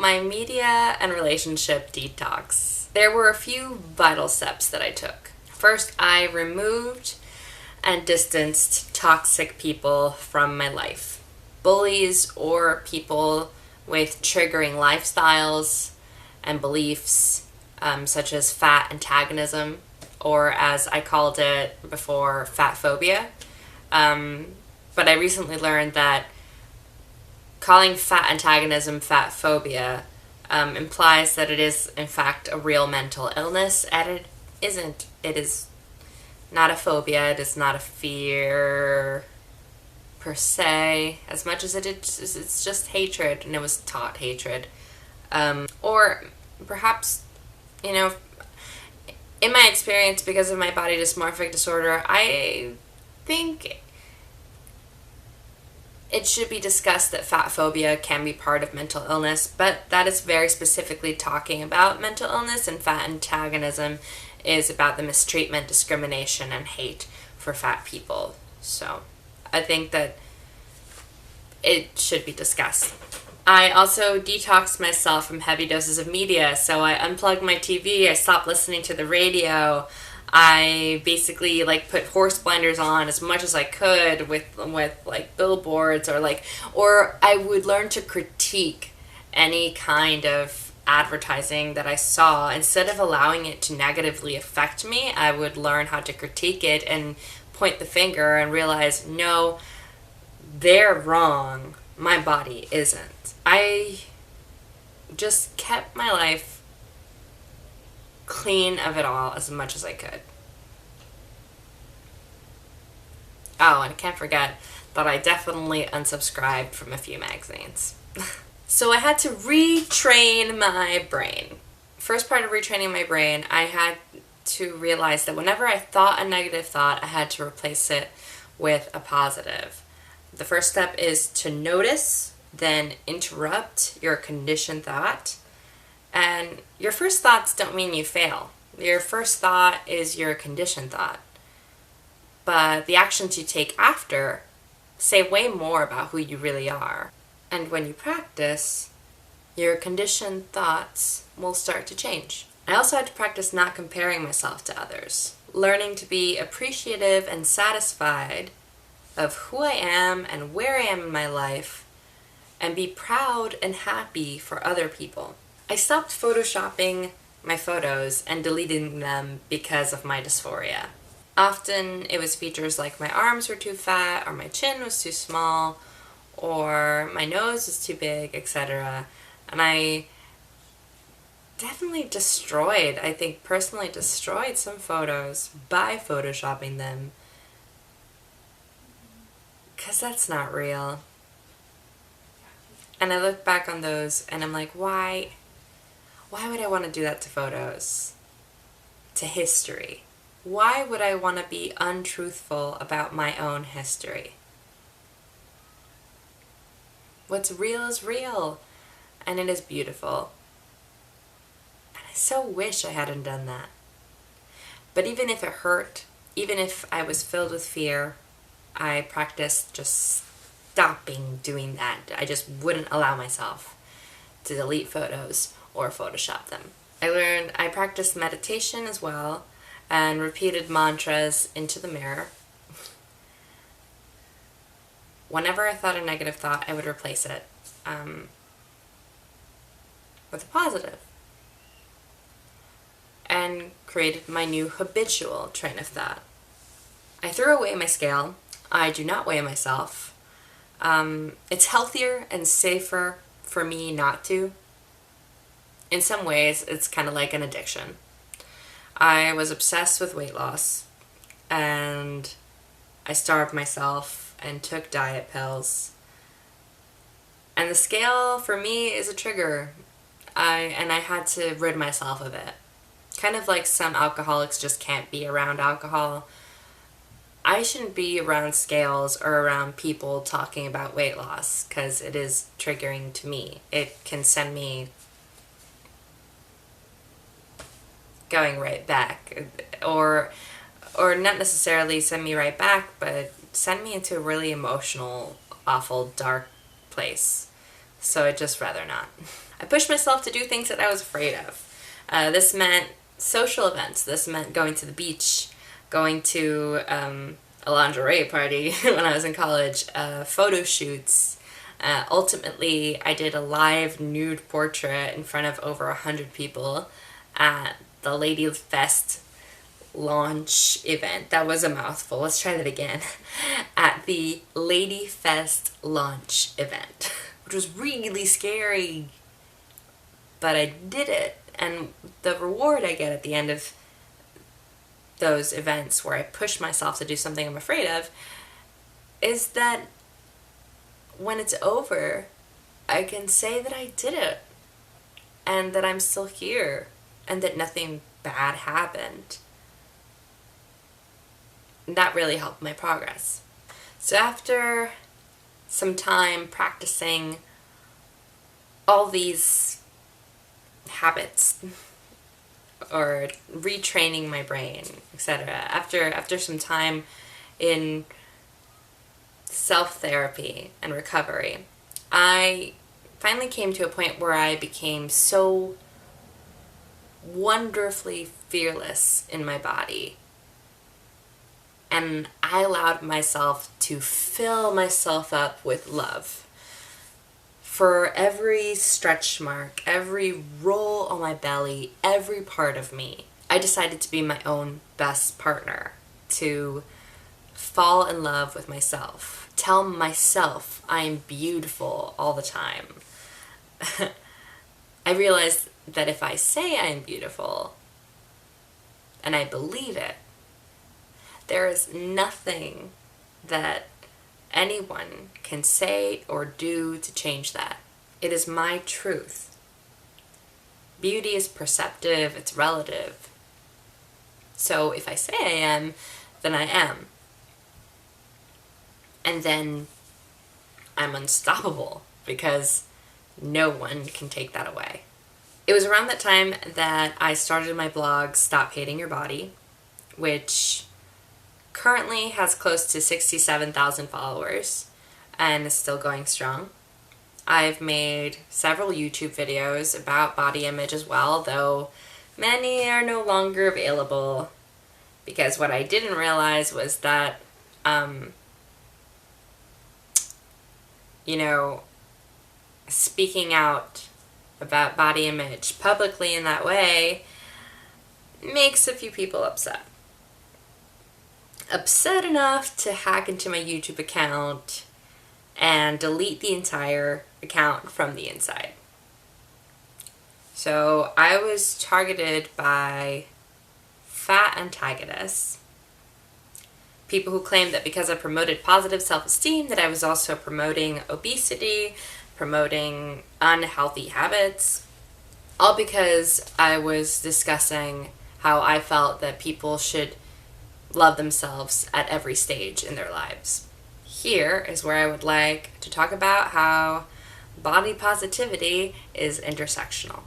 my media and relationship detox. There were a few vital steps that I took. First, I removed and distanced toxic people from my life. Bullies or people with triggering lifestyles and beliefs, such as fat antagonism, or as I called it before, fat phobia. But I recently learned that calling fat antagonism fat phobia implies that it is, in fact, a real mental illness, and it isn't. It is not a phobia. It is not a fear per se, as much as it's just hatred, and it was taught hatred. Or perhaps, in my experience, because of my body dysmorphic disorder, I think it should be discussed that fat phobia can be part of mental illness, but that is very specifically talking about mental illness, and fat antagonism is about the mistreatment, discrimination, and hate for fat people. So I think that it should be discussed. I also detoxed myself from heavy doses of media, so I unplugged my TV, I stopped listening to the radio, I basically put horse blinders on as much as I could with billboards, or I would learn to critique any kind of advertising that I saw. Instead of allowing it to negatively affect me, I would learn how to critique it and point the finger and realize, no, they're wrong. My body isn't. I just kept my life clean of it all as much as I could. Oh, and I can't forget that I definitely unsubscribed from a few magazines. So I had to retrain my brain. First part of retraining my brain, I had to realize that whenever I thought a negative thought, I had to replace it with a positive. The first step is to notice, then interrupt your conditioned thought. And your first thoughts don't mean you fail. Your first thought is your conditioned thought. But the actions you take after say way more about who you really are. And when you practice, your conditioned thoughts will start to change. I also had to practice not comparing myself to others, learning to be appreciative and satisfied of who I am and where I am in my life, and be proud and happy for other people. I stopped photoshopping my photos and deleting them because of my dysphoria. Often it was features like my arms were too fat, or my chin was too small, or my nose was too big, etc. And I definitely personally destroyed some photos by photoshopping them, because that's not real. And I look back on those and I'm like, why would I want to do that to photos? To history? Why would I want to be untruthful about my own history? What's real is real, and it is beautiful. And I so wish I hadn't done that. But even if it hurt, even if I was filled with fear, I practiced just stopping doing that. I just wouldn't allow myself to delete photos or Photoshop them. I practiced meditation as well, and repeated mantras into the mirror. Whenever I thought a negative thought, I would replace it with a positive. And created my new habitual train of thought. I threw away my scale. I do not weigh myself. It's healthier and safer for me not to. In some ways, it's kind of like an addiction. I was obsessed with weight loss, and I starved myself and took diet pills. And the scale for me is a trigger. I had to rid myself of it. Kind of like some alcoholics just can't be around alcohol. I shouldn't be around scales or around people talking about weight loss, because it is triggering to me. It can send me going right back, or not necessarily send me right back, but send me into a really emotional, awful, dark place. So I'd just rather not. I pushed myself to do things that I was afraid of. This meant social events. This meant going to the beach, going to a lingerie party when I was in college, photo shoots. Ultimately, I did a live nude portrait in front of over 100 people at the Lady Fest launch event. That was a mouthful. Let's try that again. At the Lady Fest launch event, which was really scary. But I did it. And the reward I get at the end of those events where I push myself to do something I'm afraid of is that when it's over, I can say that I did it and that I'm still here and that nothing bad happened. And that really helped my progress. So after some time practicing all these habits or retraining my brain, etc., after some time in self-therapy and recovery, I finally came to a point where I became so wonderfully fearless in my body. And I allowed myself to fill myself up with love. For every stretch mark, every roll on my belly, every part of me, I decided to be my own best partner, to fall in love with myself, tell myself I'm beautiful all the time. I realized that if I say I'm beautiful, and I believe it, there is nothing that anyone can say or do to change that. It is my truth. Beauty is perceptive, it's relative. So if I say I am, then I am. And then I'm unstoppable because no one can take that away. It was around that time that I started my blog, Stop Hating Your Body, which currently has close to 67,000 followers and is still going strong. I've made several YouTube videos about body image as well, though many are no longer available because what I didn't realize was that, speaking out about body image publicly in that way makes a few people upset. Upset enough to hack into my YouTube account and delete the entire account from the inside. So I was targeted by fat antagonists, people who claimed that because I promoted positive self-esteem that I was also promoting obesity, promoting unhealthy habits, all because I was discussing how I felt that people should love themselves at every stage in their lives. Here is where I would like to talk about how body positivity is intersectional.